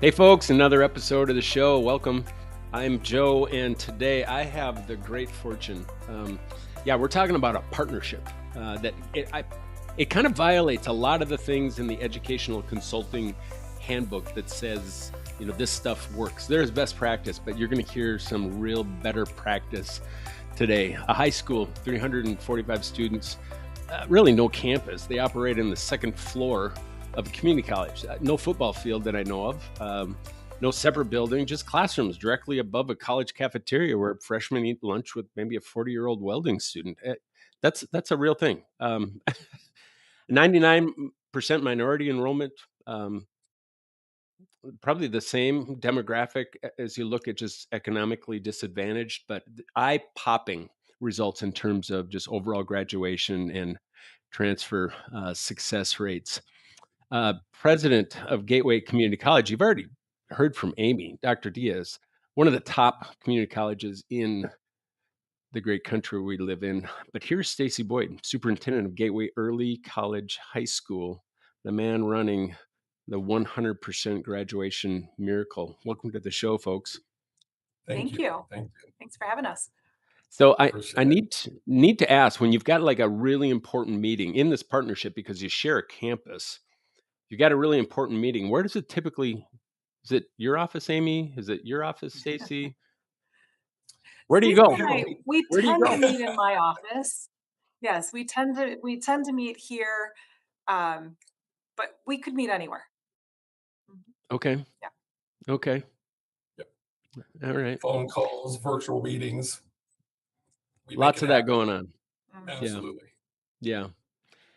Hey, folks, another episode of the show. Welcome. I'm Joe, and today I have the great fortune. We're talking about a partnership it kind of violates a lot of the things in the educational consulting handbook that says, this stuff works. There's best practice, but you're going to hear some real better practice today. A high school, 345 students, really no campus. They operate in the second floor of a community college. No football field that I know of. No separate building, just classrooms directly above a college cafeteria where freshmen eat lunch with maybe a 40-year-old welding student. That's a real thing. 99% minority enrollment. Probably the same demographic as you look at just economically disadvantaged, but eye-popping results in terms of just overall graduation and transfer success rates. President of Gateway Community College, you've already heard from Amy, Dr. Diaz, one of the top community colleges in the great country we live in. But here's Stacy Boyd, superintendent of Gateway Early College High School, the man running the 100% graduation miracle. Welcome to the show, folks. Thank Thank you. you. Thank you. Thanks for having us. So I Appreciate I it. need to ask, when you've got like a really important meeting in this partnership because you share a campus, you got a really important meeting. Where does it typically is it your office, Amy? Is it your office, Stacy? Where do you Stacy go? and I, we Where do you tend to go? meet in my office. Yes, we tend to meet here, um, but we could meet anywhere. Mhm. Okay. Yeah. Okay. Yep. All right. Phone calls, virtual meetings, we make Lots it of that happen. going on. Mhm. Yeah. Absolutely. Yeah.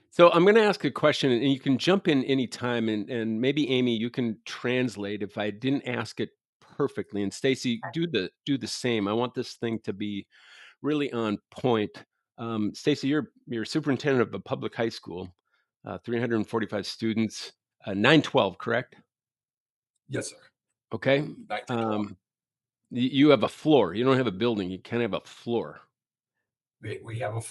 So I'm going to ask a question, and you can jump in anytime, and maybe Amy, you can translate if I didn't ask it perfectly. And Stacy, do the same. I want this thing to be really on point. Stacy, you're superintendent of a public high school, 345 students, 912, correct? Yes, sir. Okay. 9 to 12. Um, you have a floor. You don't have a building. You kind of have a floor. We have a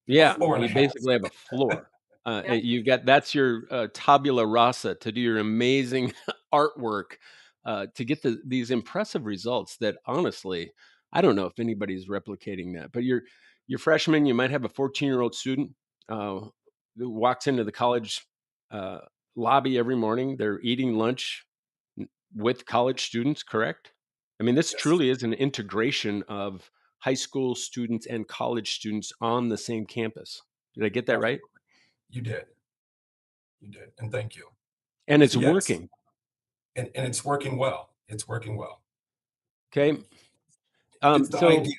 Yeah, floor and a you half. basically have a floor. Yep. You got that's your tabula rasa to do your amazing artwork to get these impressive results that honestly, I don't know if anybody's replicating that. But you're freshman, you might have a 14-year-old student uh, who walks into the college uh, lobby every morning. They're eating lunch with college students, correct? I mean, this Yes, truly is an integration of high school students and college students on the same campus. Did I get that right? absolutely. You did. You did. And thank you. And it's So yes, working. and it's working well. It's working well. Okay. It's the So idea.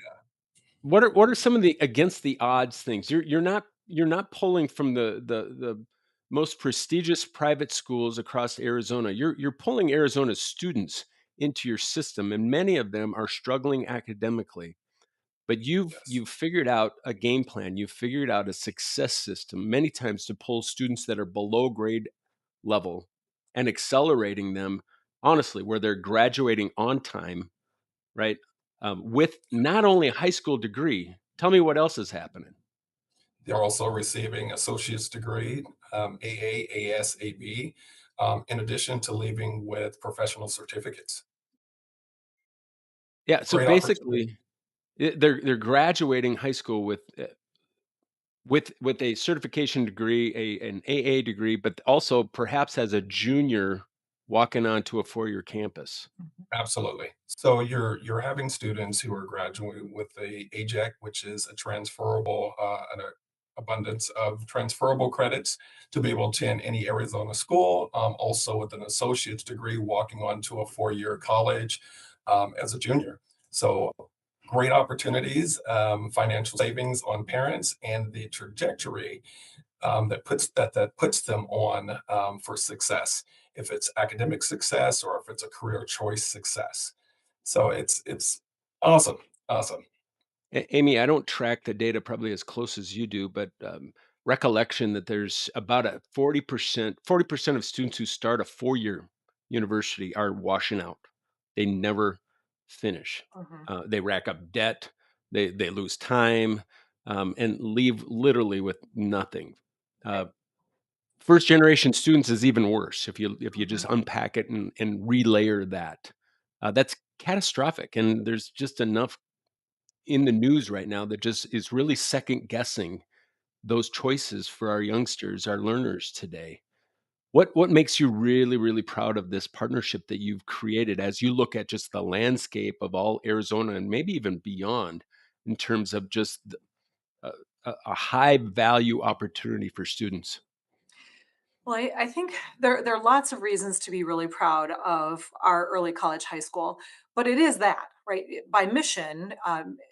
what are some of the against the odds things? You're not pulling from the most prestigious private schools across Arizona. You're pulling Arizona students into your system, and many of them are struggling academically. But you've Yes. you've figured out a game plan. You've figured out a success system many times to pull students that are below grade level and accelerating them honestly where they're graduating on time, right? With not only a high school degree. Tell me what else is happening. They're also receiving associate's degree, AA, AS, AB, in addition to leaving with professional certificates. Yeah, so Great opportunity. basically, they're graduating high school with a certification degree, an AA degree, but also perhaps as a junior walking onto a 4-year campus. Mhm. Absolutely. So you're having students who are graduating with a AJEC, which is a transferable abundance of transferable credits to be able to attend any Arizona school. Also with an associate's degree, walking on to a 4-year college as a junior. So great opportunities, financial savings on parents, and the trajectory that puts them on for success, if it's academic success or if it's a career choice success. So it's awesome, awesome. Amy, I don't track the data probably as close as you do, but recollection that there's about a 40% of students who start a 4-year university are washing out. They never finish. Mhm. They rack up debt. They lose time and leave literally with nothing. Uh, Right. first generation students is even worse if you just Mhm. unpack it and relayer that. That's catastrophic, and there's just enough in the news right now that just is really second guessing those choices for our youngsters, our learners today. What makes you really, really proud of this partnership that you've created as you look at just the landscape of all Arizona and maybe even beyond in terms of just a, a high value opportunity for students? Well, I think there are lots of reasons to be really proud of our early college high school, but it is that, right? By mission,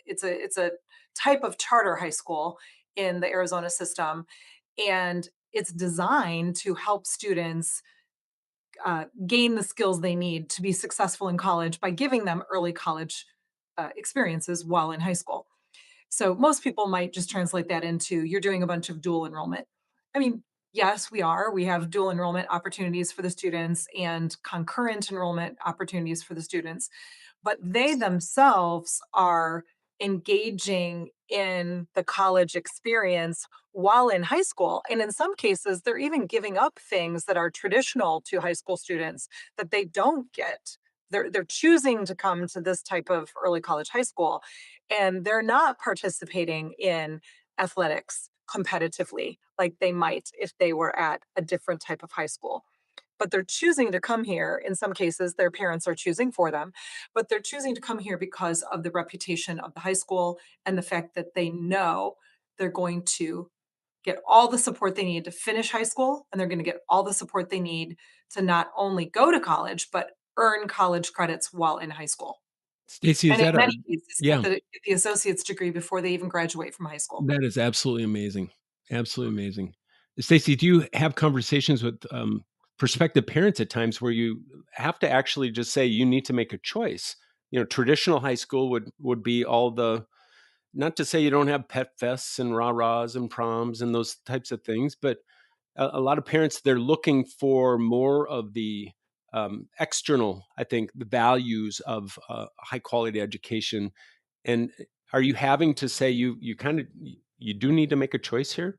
it's a type of charter high school in the Arizona system, and it's designed to help students gain the skills they need to be successful in college by giving them early college experiences while in high school. So most people might just translate that into you're doing a bunch of dual enrollment. I mean, yes, we are. We have dual enrollment opportunities for the students and concurrent enrollment opportunities for the students, but they themselves are engaging in the college experience while in high school. And in some cases, they're even giving up things that are traditional to high school students that they don't get. They're choosing to come to this type of early college high school, and they're not participating in athletics competitively like they might if they were at a different type of high school, but they're choosing to come here. In some cases, their parents are choosing for them, but they're choosing to come here because of the reputation of the high school and the fact that they know they're going to get all the support they need to finish high school, and they're going to get all the support they need to not only go to college, but earn college credits while in high school. Stacy, is And in that a many cases, yeah, get the associate's degree before they even graduate from high school. that is absolutely amazing. Absolutely amazing. Stacy, do you have conversations with prospective parents at times where you have to actually just say you need to make a choice? You know, traditional high school would be all the, not to say you don't have pet fests and rah-rahs and proms and those types of things, but a lot of parents, they're looking for more of the external, I think, the values of high quality education. And are you having to say you kind of you do need to make a choice here?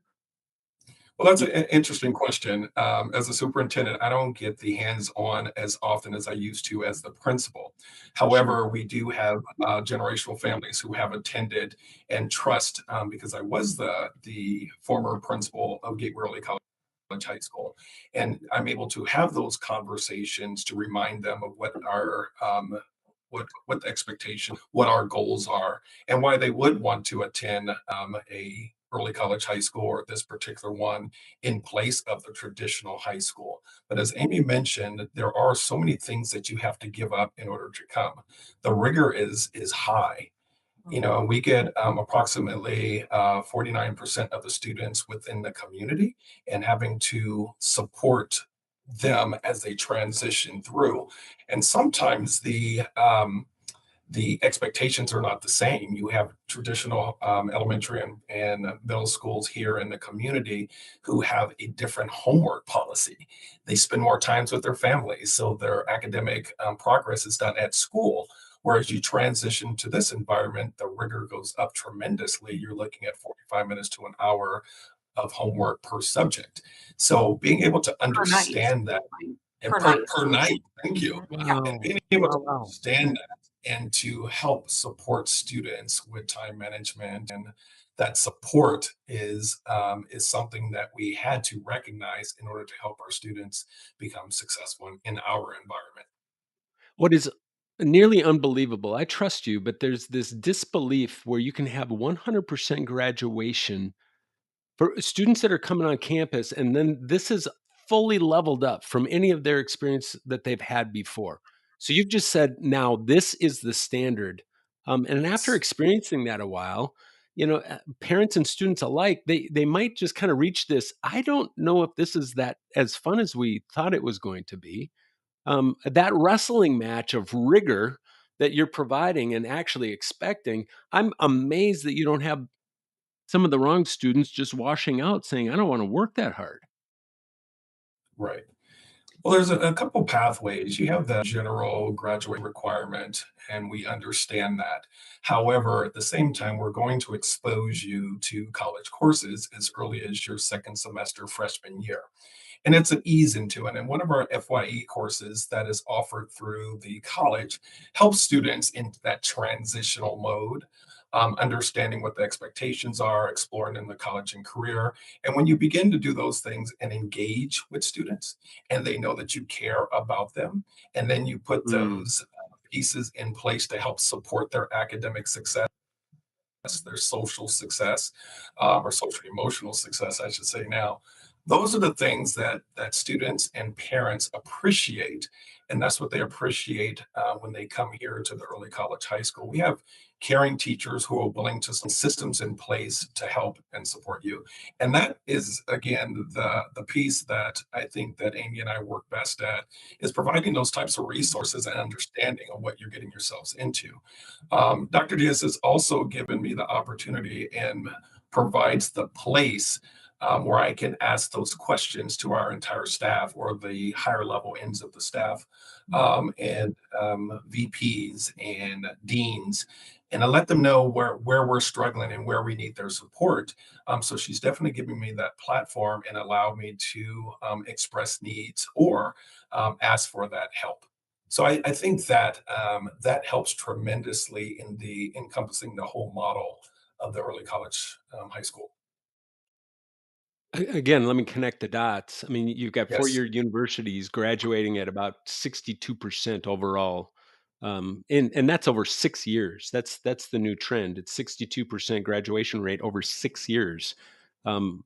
Well, that's an interesting question. As a superintendent, I don't get the hands-on as often as I used to as the principal. Sure. However, we do have generational families who have attended and trust because I was the former principal of Gateway Early College High School, and I'm able to have those conversations to remind them of what our what the expectation, what our goals are, and why they would want to attend a early college high school or this particular one in place of the traditional high school. But as Amy mentioned, there are so many things that you have to give up in order to come. The rigor is high. You Mhm. know, we get approximately 49% of the students within the community and having to support them as they transition through. And sometimes the expectations are not the same. You have traditional elementary and middle schools here in the community who have a different homework policy. They spend more times with their families, so their academic progress is done at school. Whereas you transition to this environment, the rigor goes up tremendously. You're looking at 45 minutes to an hour of homework per subject. So being able to Per night, understand that and per night. per night, thank you, Mhm. Yeah. and Wow. being able to Wow. understand that and to help support students with time management and that support is something that we had to recognize in order to help our students become successful in our environment. What is nearly unbelievable, I trust you, but there's this disbelief where you can have 100% graduation for students that are coming on campus, and then this is fully leveled up from any of their experience that they've had before. So you've just said, now this is the standard. And after Yes. experiencing that a while, you know, parents and students alike, they might just kind of reach this. I don't know if this is that as fun as we thought it was going to be. That wrestling match of rigor that you're providing and actually expecting, I'm amazed that you don't have some of the wrong students just washing out saying, "I don't wanna work that hard." Right. Well, there's a couple pathways. You have the general graduate requirement, and we understand that. However, at the same time, we're going to expose you to college courses as early as your second semester freshman year. And it's an ease into it. And one of our FYE courses that is offered through the college helps students into that transitional mode, understanding what the expectations are, exploring in the college and career. And when you begin to do those things and engage with students, and they know that you care about them, and then you put Mm. those pieces in place to help support their academic success, their social success, or social emotional success, I should say now. Those are the things that students and parents appreciate, and that's what they appreciate when they come here to the early college high school. We have caring teachers who are willing to put systems in place to help and support you, and that is again the piece that I think that Amy and I work best at is providing those types of resources and understanding of what you're getting yourselves into. Dr. Diaz has also given me the opportunity and provides the place where I can ask those questions to our entire staff or the higher level ends of the staff and VPs and deans. And I let them know where we're struggling and where we need their support. So she's definitely giving me that platform and allow me to express needs or ask for that help. So I think that that helps tremendously in the encompassing the whole model of the early college high school. Again, let me connect the dots. I mean, you've got Yes. four-year universities graduating at about 62% overall. And that's over 6 years. That's the new trend. It's 62% graduation rate over 6 years. Um,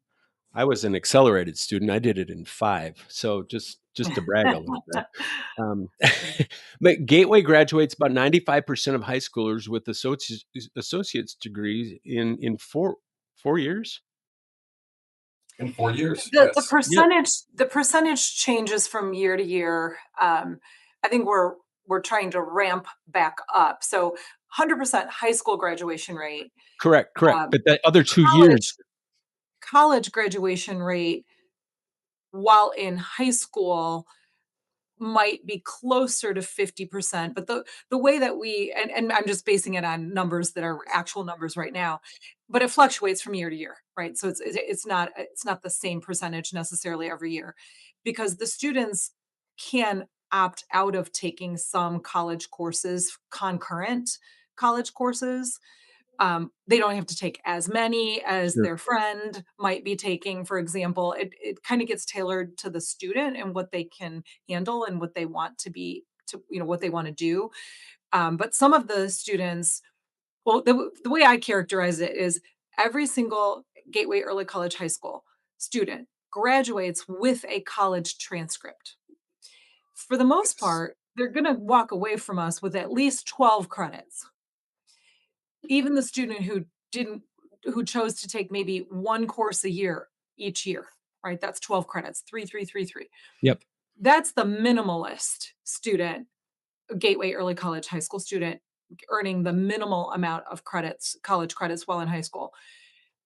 I was an accelerated student. I did it in five. So just to brag a little bit. Um, but Gateway graduates about 95% of high schoolers with associate's degrees in four years. In 4 years, The yes. Yeah, percentage changes from year to year. I think we're trying to ramp back up. So 100% high school graduation rate. correct, correct. Um, But the other 2 years, college college graduation rate while in high school might be closer to 50%, but the way that we and I'm just basing it on numbers that are actual numbers right now, but it fluctuates from year to year, right? So it's not the same percentage necessarily every year because the students can opt out of taking some college courses, concurrent college courses. They don't have to take as many as sure. their friend might be taking, for example. It kind of gets tailored to the student and what they can handle and what they want to be to what they want to do. But some of the students, well, the way I characterize it is every single Gateway Early College High School student graduates with a college transcript. For the most Yes. part, they're going to walk away from us with at least 12 credits. Even the student didn't who chose to take maybe 1 course a year each year, right? That's 12 credits, 3, 3, 3, 3. Yep. That's the minimalist student, Gateway Early College High School student earning the minimal amount of credits, college credits while in high school.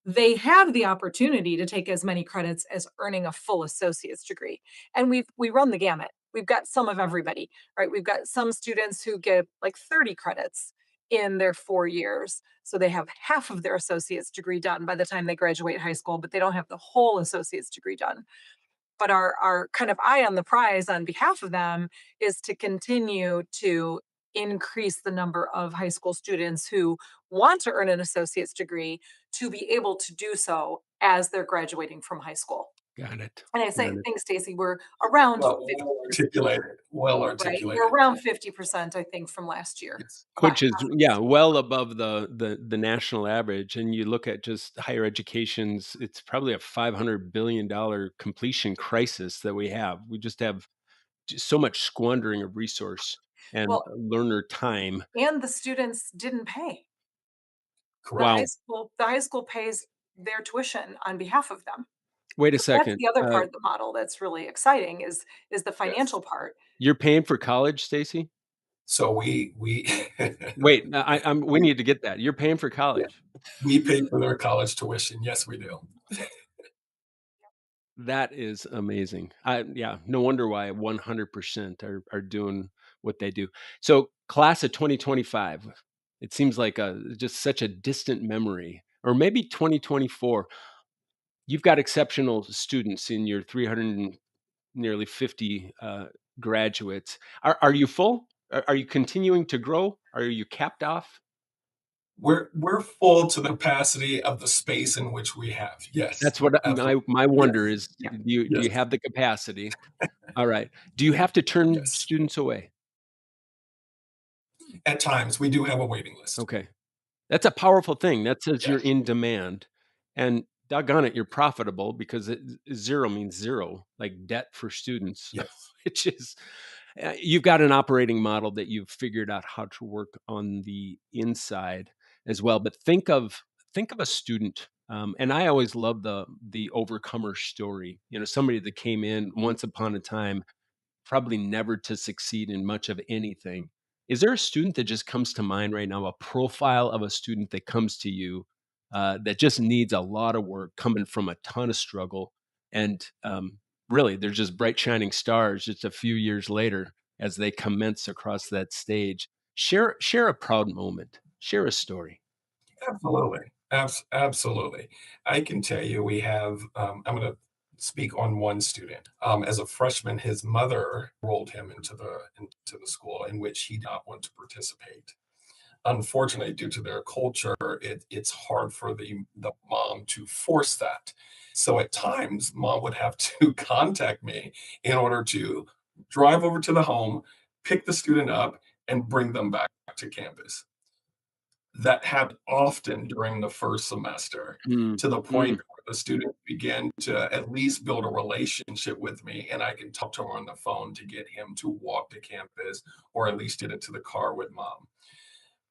They have the opportunity to take as many credits as earning a full associate's degree. And we run the gamut. We've got some of everybody, right? We've got some students who get like 30 credits in their 4 years. So they have half of their associate's degree done by the time they graduate high school, but they don't have the whole associate's degree done. But our kind of eye on the prize on behalf of them is to continue to increase the number of high school students who want to earn an associate's degree to be able to do so as they're graduating from high school. Got it. And I Got say, it. thanks, Stacy. We're around Well 50%, articulated, well right? We're articulated. around 50%, I think, from last year. Yes. About Which is, half of the yeah, students. well above the national average. And you look at just higher education's, it's probably a $500 billion completion crisis that we have. We just have just so much squandering of resource and Well, learner time. and the students didn't pay. Wow. The high school pays their tuition on behalf of them. Wait a That's second. the other part of the model that's really exciting is the Yes. financial part. You're paying for college, Stacy? So we Wait, we we need to get that. You're paying for yeah, college. we pay for their college tuition. Yes, we do. That is amazing. Yeah, no wonder why 100% are doing what they do. So, class of 2025, it seems like just such a distant memory, or maybe 2024. You've got exceptional students in your 300 and nearly 50 graduates. Are you full? Are you continuing to grow? Are you capped off? We're full to the capacity of the space in which we have. Yes, That's what absolutely. my wonder Yes, is. Yeah. Do you yes, have the capacity? All right. Do you have to turn yes. students away? At times, we do have a waiting list. Okay. That's a powerful thing. That says you're Yes, in demand, and doggone it, you're profitable because 0 means 0, like debt for students, yes. which is you've got an operating model that you've figured out how to work on the inside as well. But think of a student, and I always love the overcomer story. Somebody that came in once upon a time probably never to succeed in much of anything. Is there a student that just comes to mind right now, a profile of a student that comes to you that just needs a lot of work, coming from a ton of struggle, and really they're just bright shining stars just a few years later as they commence across that stage? Share a proud moment. Share a story. Absolutely. Absolutely. I can tell you we have, I'm going to speak on one student. As a freshman, his mother enrolled him into the school in which he did not want to participate. Unfortunately, due to their culture, it's hard for the mom to force that. So at times, mom would have to contact me in order to drive over to the home, pick the student up, and bring them back to campus. That happened often during the first semester, Mm, to the point mm. where the student began to at least build a relationship with me, and I can talk to him on the phone to get him to walk to campus or at least get into the car with mom.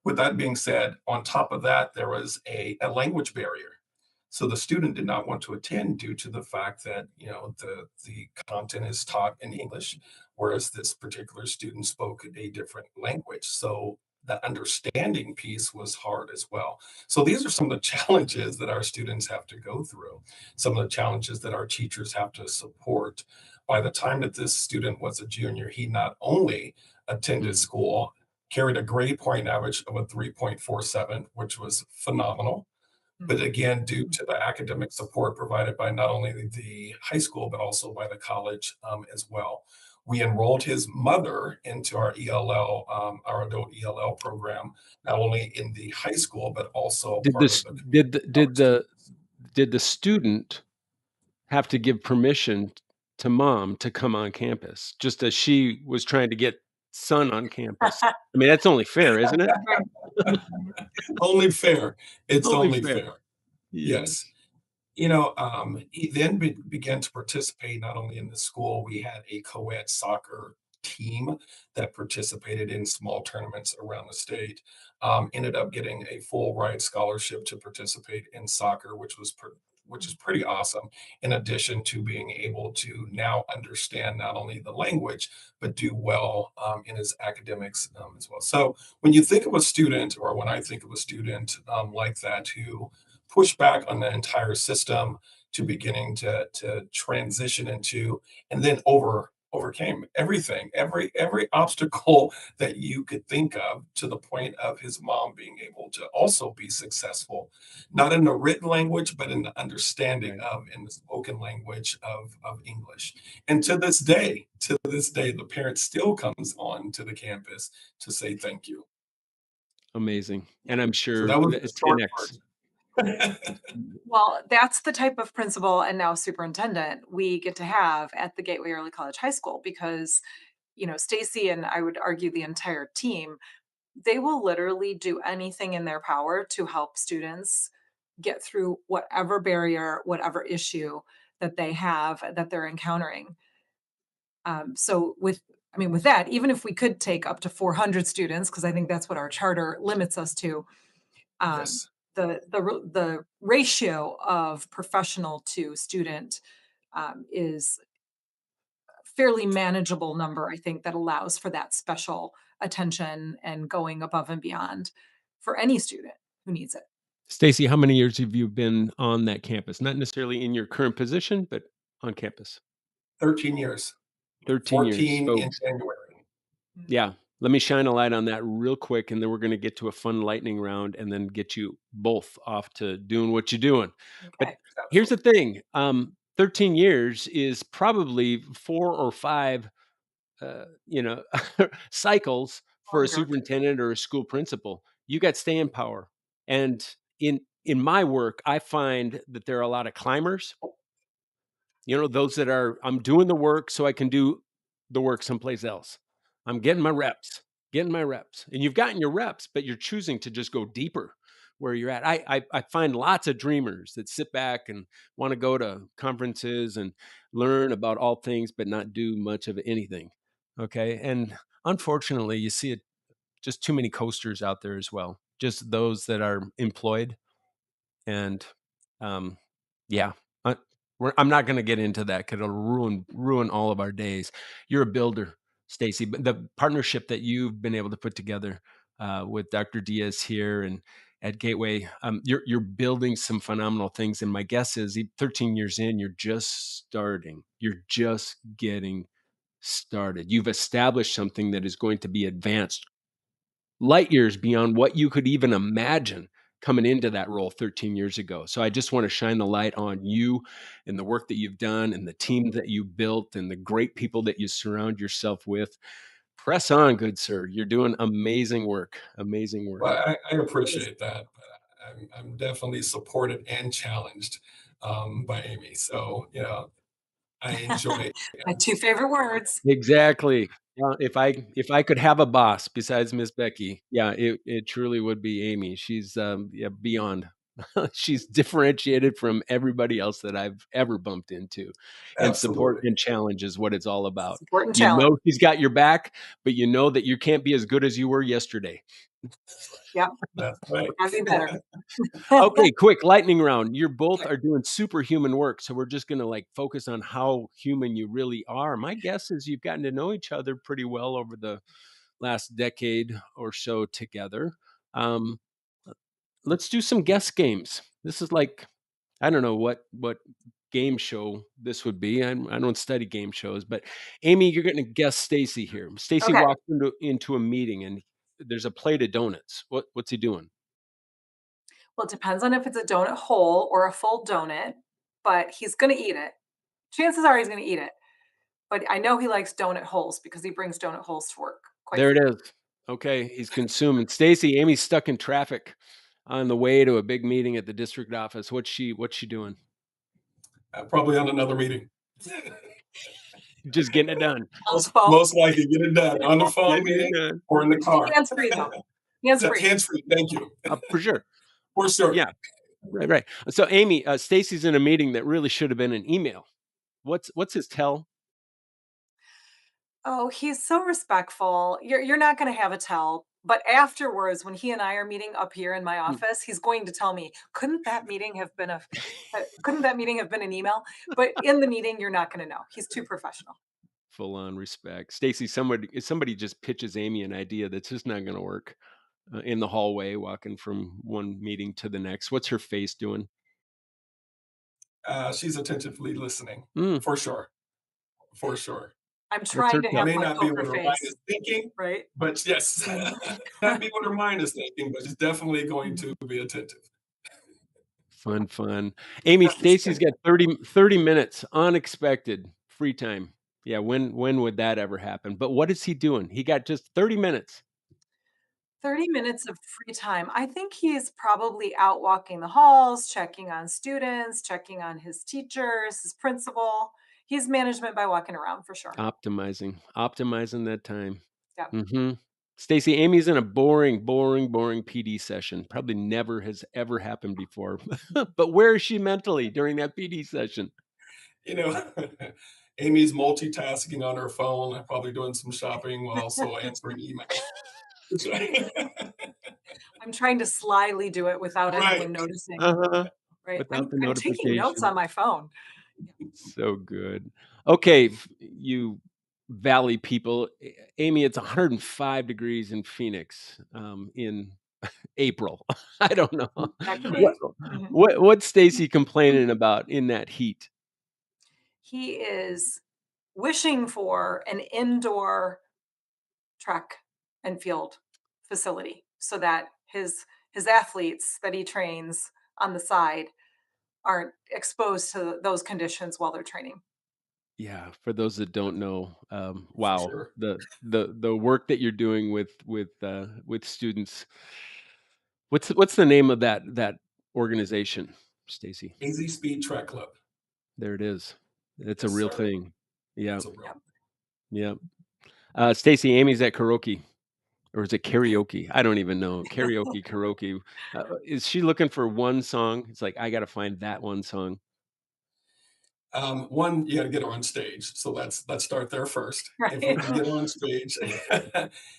With that being said, on top of that, there was a language barrier. So the student did not want to attend due to the fact that, the content is taught in English, whereas this particular student spoke a different language. So the understanding piece was hard as well. So these are some of the challenges that our students have to go through, some of the challenges that our teachers have to support. By the time that this student was a junior, he not only attended Mm. school, carried a grade point average of a 3.47, which was phenomenal. But Mhm. again, due to the academic support provided by not only the high school, but also by the college as well. We enrolled his mother into our ELL, our adult ELL program, not only in the high school, but also Did part of this the community did the, did college the students. did the student have to give permission to mom to come on campus, just as she was trying to get son on campus? I mean, that's only fair, isn't it? Right. Only fair. It's Only only fair. fair. Yeah. Yes. He then began to participate not only in the school, we had a co-ed soccer team that participated in small tournaments around the state. Ended up getting a full ride scholarship to participate in soccer, which is pretty awesome. In addition to being able to now understand not only the language but do well in his academics as well. So when you think of a student, or when I think of a student like that who push back on the entire system to beginning to transition into, and then overcame everything, every obstacle that you could think of, to the point of his mom being able to also be successful, not in the written language but in the understanding Right. of, in the spoken language of English. And to this day the parent still comes on to the campus to say thank you. Amazing. And I'm So sure that was the that short 10x. version. Well, that's the type of principal and now superintendent we get to have at the Gateway Early College High School because, Stacy and I would argue the entire team, they will literally do anything in their power to help students get through whatever barrier, whatever issue that they have that they're encountering. So with that, even if we could take up to 400 students, because I think that's what our charter limits us to, um, Yes. the ratio of professional to student is fairly manageable number. I think that allows for that special attention and going above and beyond for any student who needs it. Stacy, how many years have you been on that campus? Not necessarily in your current position, but on campus? 13 years, 13 years. 14 So, in January. yeah, let me shine a light on that real quick, and then we're gonna get to a fun lightning round and then get you both off to doing what you're doing. But Okay. here's the Absolutely. thing, 13 years is probably 4 or 5, you know, cycles for a Longer. superintendent or a school principal. You got staying power. And in my work, I find that there are a lot of climbers, those that are, I'm doing the work so I can do the work someplace else. I'm getting my reps, getting my reps. And you've gotten your reps, but you're choosing to just go deeper where you're at. I find lots of dreamers that sit back and want to go to conferences and learn about all things, but not do much of anything. Okay. And unfortunately, you see it, just too many coasters out there as well. Just those that are employed and um, yeah, I, I'm not going to get into that because it'll ruin all of our days. You're a builder, Stacy. But the partnership that you've been able to put together with Dr. Diaz here and at Gateway, you're building some phenomenal things. And my guess is, 13 years in, you're just starting. You're just getting started. You've established something that is going to be advanced light years beyond what you could even imagine coming into that role 13 years ago. So I just want to shine the light on you and the work that you've done and the team that you built and the great people that you surround yourself with. Press on, good sir. You're doing amazing work. Amazing work. Well, I appreciate that, but I'm definitely supported and challenged by Amy. So, I enjoy. My two favorite words. Exactly. If I could have a boss besides Miss Becky, yeah, it truly would be Amy. She's yeah, beyond. She's differentiated from everybody else that I've ever bumped into. And support Absolutely. and challenge is what it's all about. Support and challenge. She's got your back, but you know that you can't be as good as you were yesterday. That's right. Yep. That's right. Gotta be better. Okay, quick lightning round. You're both Okay. are doing superhuman work, so we're just gonna like focus on how human you really are. My guess is you've gotten to know each other pretty well over the last decade or so together. Um, let's do some guess games. This is like, I don't know what game show this would be. I don't study game shows, but Amy, you're going to guess Stacy here. Stacy Okay. walks into a meeting and there's a plate of donuts. What's he doing? Well, it depends on if it's a donut hole or a full donut, but he's gonna eat it. Chances are he's gonna eat it. But I know he likes donut holes because he brings donut holes to work quite There it frequently. is. Okay, he's consuming. Stacy, Amy's stuck in traffic on the way to a big meeting at the district office. What's she doing? Probably on another meeting. Just getting it done. On the phone. Most likely get it done on the phone Getting it meeting done. or in the car. Hands free though. Hands free. Hands free. Thank you. For sure. For sure. Yeah. Right. So Amy, Stacy's in a meeting that really should have been an email. What's his tell? Oh, he's so respectful. You're not gonna have a tell, but afterwards, when he and I are meeting up here in my Hmm. office, he's going to tell me, couldn't that meeting have been an email?" But in the meeting, you're not gonna know. He's too professional. Full on respect. Stacy, somebody just pitches Amy an idea that's just not going to work in the hallway, walking from one meeting to the next. What's her face doing? She's attentively listening. Mm, For sure. For sure. I'm what's her trying to tell? have May my not be poker what her mind face, is thinking, right? but yes, not be what her mind is thinking, but she's definitely going to be attentive. Fun, fun. Amy, Stacy's got 30 minutes, unexpected free time. Yeah, when would that ever happen? But what is he doing? He got just 30 minutes. 30 minutes of free time. I think he's probably out walking the halls, checking on students, checking on his teachers, his principal. He's management by walking around for sure. Optimizing that time. Yeah. Mm-hmm. Stacy, Amy's in a boring PD session. Probably never has ever happened before. But where is she mentally during that PD session? You know, Amy's multitasking on her phone, probably doing some shopping while also answering emails. I'm trying to slyly do it without Right. anyone noticing, Uh-huh. right? Without I'm the I'm taking notes notification. on my phone. So good. Okay, you Valley people. Amy, it's 105 degrees in Phoenix in April. I don't know. That could What, be. Mhm. what's Stacy complaining about in that heat? he is wishing for an indoor track and field facility so that his athletes that he trains on the side aren't exposed to those conditions while they're training. Yeah, for those that don't know, For wow, sure. the work that you're doing with students. What's the name of that organization, Stacy? AZ Speed Track Club. There it is. It's a Yes, real sir. thing. Yeah, It's a real. Yep. yeah. Stacy, Amy's at karaoke, or is it karaoke? I don't even know. Karaoke, karaoke. Is she looking for one song? It's like I got to find that one song. One, you got to get her on stage. So let's start there first. If we Right. can get her on stage,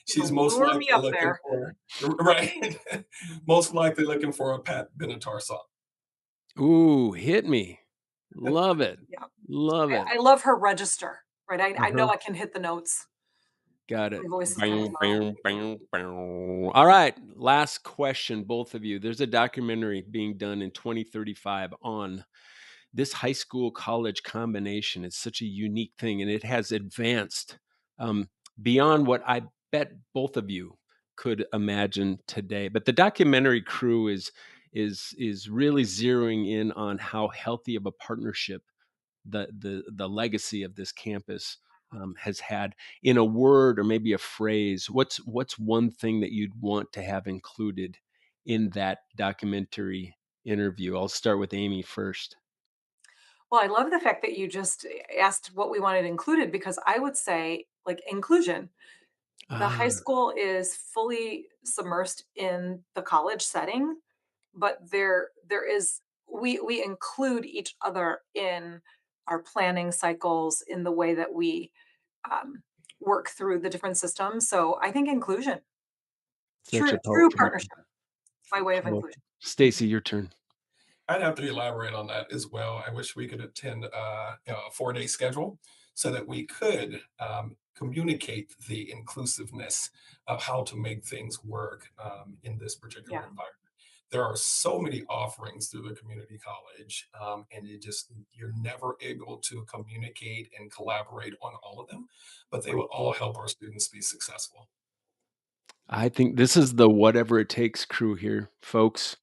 she's You'll most lure me likely up looking there. for right, most likely looking for a Pat Benatar song. Ooh, hit me. Love it. Yeah. Love it. I love her register, right? I know Uh-huh. I can hit the notes. Got My it. voice is kind of Bang, low. bang, bang, bang. All right. Last question, both of you. There's a documentary being done in 2035 on this high school college combination. It's such a unique thing, and it has advanced um, beyond what I bet both of you could imagine today. But the documentary crew is really zeroing in on how healthy of a partnership the legacy of this campus has had. In a word or maybe a phrase, what's one thing that you'd want to have included in that documentary interview? I'll start with Amy first. Well, I love the fact that you just asked what we wanted included because I would say like inclusion. The high Ah, school is fully submersed in the college setting, but there is we include each other in our planning cycles in the way that we um, work through the different systems. So I think inclusion, such a true powerful, partnership by way of powerful. inclusion. Mhm. Stacy, your turn. I'd have to elaborate on that as well. I wish we could attend a 4-day schedule so that we could communicate the inclusiveness of how to make things work in this particular Yeah. environment. There are so many offerings through the community college, and you're never able to communicate and collaborate on all of them, but they will all help our students be successful. I think this is the whatever it takes crew here, folks.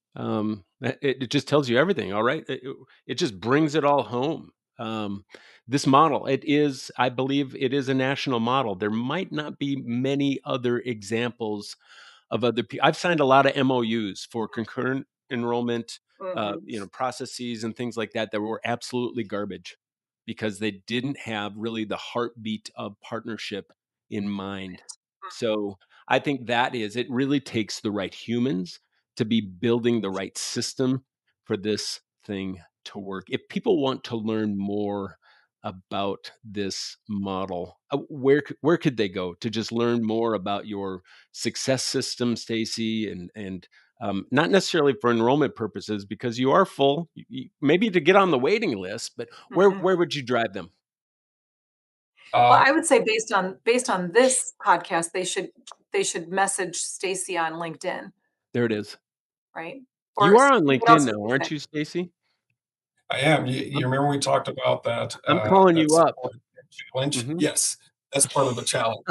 It just tells you everything. All right, it just brings it all home. Um, this model, it is, I believe, it is a national model. There might not be many other examples of other people. I've signed a lot of MOUs for concurrent enrollment, Mhm. processes and things like that that were absolutely garbage because they didn't have really the heartbeat of partnership in mind. So I think that is, it really takes the right humans to be building the right system for this thing to work. If people want to learn more about this model, where could they go to just learn more about your success system, Stacy, and not necessarily for enrollment purposes because you are full, maybe to get on the waiting list, but Mhm. where would you drive them? Well, Uh, I would say based on this podcast, they should message Stacy on LinkedIn, There it is. right? You Or are on what LinkedIn else would now, you aren't say? you, Stacy? I am. You I'm, remember we talked about that I'm calling that you up. support challenge? Hmm. Yes, that's part of the challenge.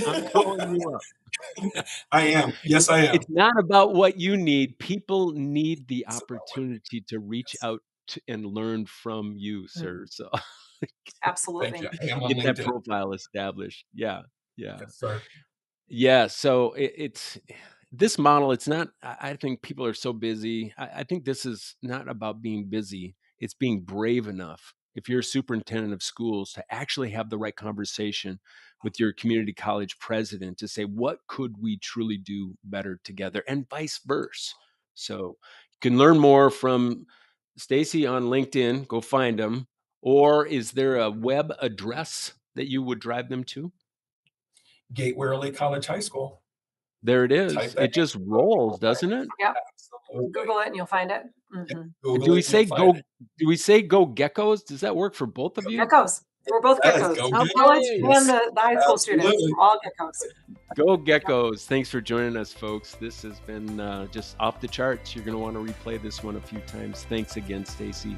I'm calling you up. I am. Yes, I am. It's not about what you need. People need the It's about what opportunity to reach yes. out and learn from you, sir. Mhm. So Thank you. Absolutely. I am on get that LinkedIn. profile established. Yeah. Yeah. Yes, sir. Yeah, so it's this model. It's not. I think people are so busy. I think this is not about being busy. It's being brave enough. If you're a superintendent of schools, to actually have the right conversation with your community college president to say, what could we truly do better together, and vice versa. So you can learn more from Stacy on LinkedIn. Go find them. Or is there a web address that you would drive them to? Gateway Early College High School. There it is. Type that It in. just rolls, doesn't it? Yep. Absolutely. Google it and you'll find it. Yep. Mhm. Google Do we it and you'll say find it. go geckos? Does that work for both of you? Geckos. We're both Yes, geckos. go College Gators. Okay. and Yes, the high school students. absolutely. We're all geckos. Go Yep. geckos. Thanks for joining us, folks. This has been just off the charts. You're going to want to replay this one a few times. Thanks again, Stacy.